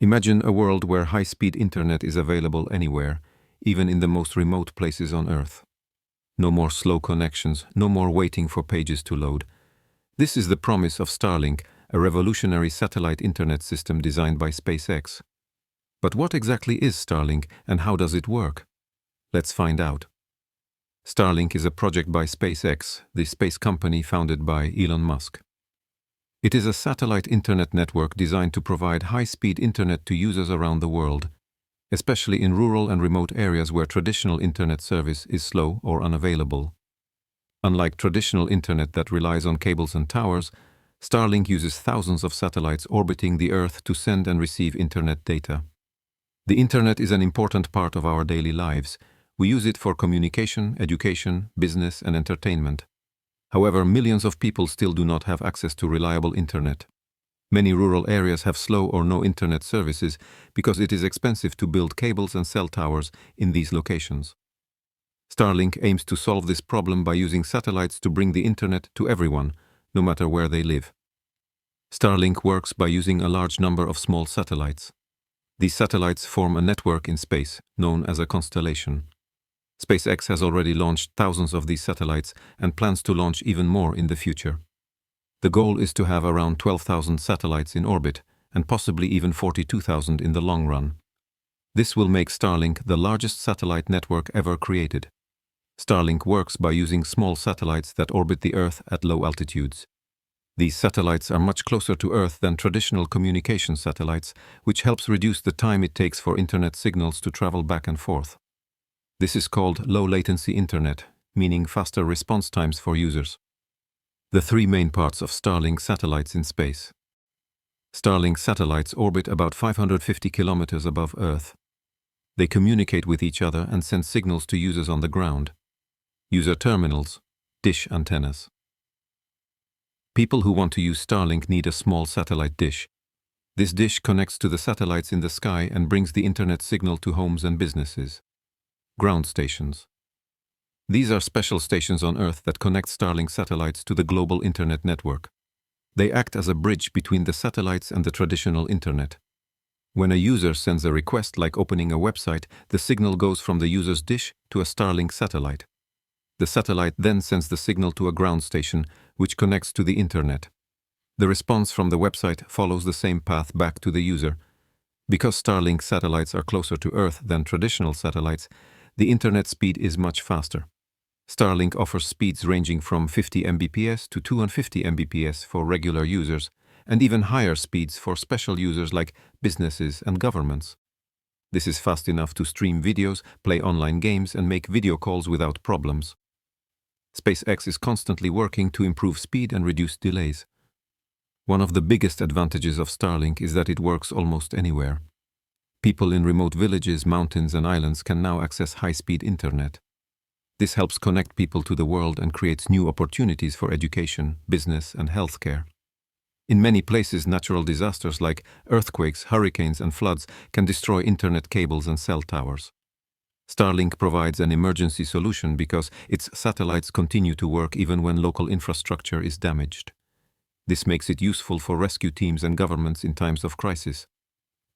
Imagine a world where high-speed internet is available anywhere, even in the most remote places on Earth. No more slow connections, no more waiting for pages to load. This is the promise of Starlink, a revolutionary satellite internet system designed by SpaceX. But what exactly is Starlink and how does it work? Let's find out. Starlink is a project by SpaceX, the space company founded by Elon Musk. It is a satellite internet network designed to provide high-speed internet to users around the world, especially in rural and remote areas where traditional internet service is slow or unavailable. Unlike traditional internet that relies on cables and towers, Starlink uses thousands of satellites orbiting the Earth to send and receive internet data. The internet is an important part of our daily lives. We use it for communication, education, business, and entertainment. However, millions of people still do not have access to reliable internet. Many rural areas have slow or no internet services because it is expensive to build cables and cell towers in these locations. Starlink aims to solve this problem by using satellites to bring the internet to everyone, no matter where they live. Starlink works by using a large number of small satellites. These satellites form a network in space, known as a constellation. SpaceX has already launched thousands of these satellites and plans to launch even more in the future. The goal is to have around 12,000 satellites in orbit, and possibly even 42,000 in the long run. This will make Starlink the largest satellite network ever created. Starlink works by using small satellites that orbit the Earth at low altitudes. These satellites are much closer to Earth than traditional communication satellites, which helps reduce the time it takes for internet signals to travel back and forth. This is called low-latency internet, meaning faster response times for users. The three main parts of Starlink satellites in space. Starlink satellites orbit about 550 kilometers above Earth. They communicate with each other and send signals to users on the ground. User terminals, dish antennas. People who want to use Starlink need a small satellite dish. This dish connects to the satellites in the sky and brings the internet signal to homes and businesses. Ground stations. These are special stations on Earth that connect Starlink satellites to the global internet network. They act as a bridge between the satellites and the traditional internet. When a user sends a request like opening a website, the signal goes from the user's dish to a Starlink satellite. The satellite then sends the signal to a ground station, which connects to the internet. The response from the website follows the same path back to the user. Because Starlink satellites are closer to Earth than traditional satellites, the internet speed is much faster. Starlink offers speeds ranging from 50 Mbps to 250 Mbps for regular users, and even higher speeds for special users like businesses and governments. This is fast enough to stream videos, play online games, and make video calls without problems. SpaceX is constantly working to improve speed and reduce delays. One of the biggest advantages of Starlink is that it works almost anywhere. People in remote villages, mountains, and islands can now access high-speed internet. This helps connect people to the world and creates new opportunities for education, business, and healthcare. In many places, natural disasters like earthquakes, hurricanes, and floods can destroy internet cables and cell towers. Starlink provides an emergency solution because its satellites continue to work even when local infrastructure is damaged. This makes it useful for rescue teams and governments in times of crisis.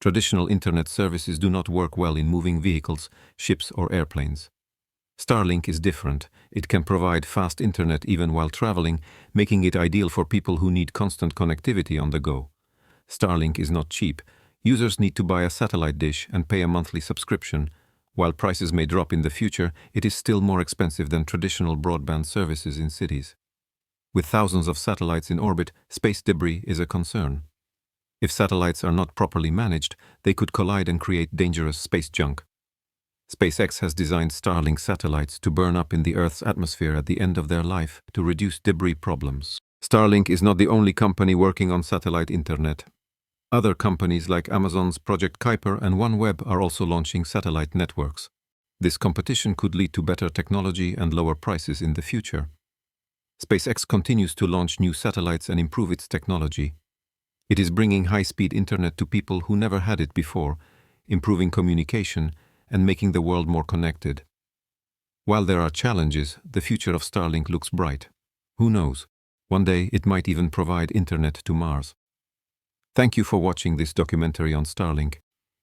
Traditional internet services do not work well in moving vehicles, ships, or airplanes. Starlink is different. It can provide fast internet even while traveling, making it ideal for people who need constant connectivity on the go. Starlink is not cheap. Users need to buy a satellite dish and pay a monthly subscription. While prices may drop in the future, it is still more expensive than traditional broadband services in cities. With thousands of satellites in orbit, space debris is a concern. If satellites are not properly managed, they could collide and create dangerous space junk. SpaceX has designed Starlink satellites to burn up in the Earth's atmosphere at the end of their life to reduce debris problems. Starlink is not the only company working on satellite internet. Other companies like Amazon's Project Kuiper and OneWeb are also launching satellite networks. This competition could lead to better technology and lower prices in the future. SpaceX continues to launch new satellites and improve its technology. It is bringing high-speed internet to people who never had it before, improving communication, and making the world more connected. While there are challenges, the future of Starlink looks bright. Who knows? One day it might even provide internet to Mars. Thank you for watching this documentary on Starlink.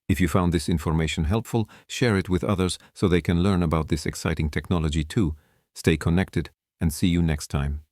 If you found this information helpful, share it with others so they can learn about this exciting technology too. Stay connected and see you next time.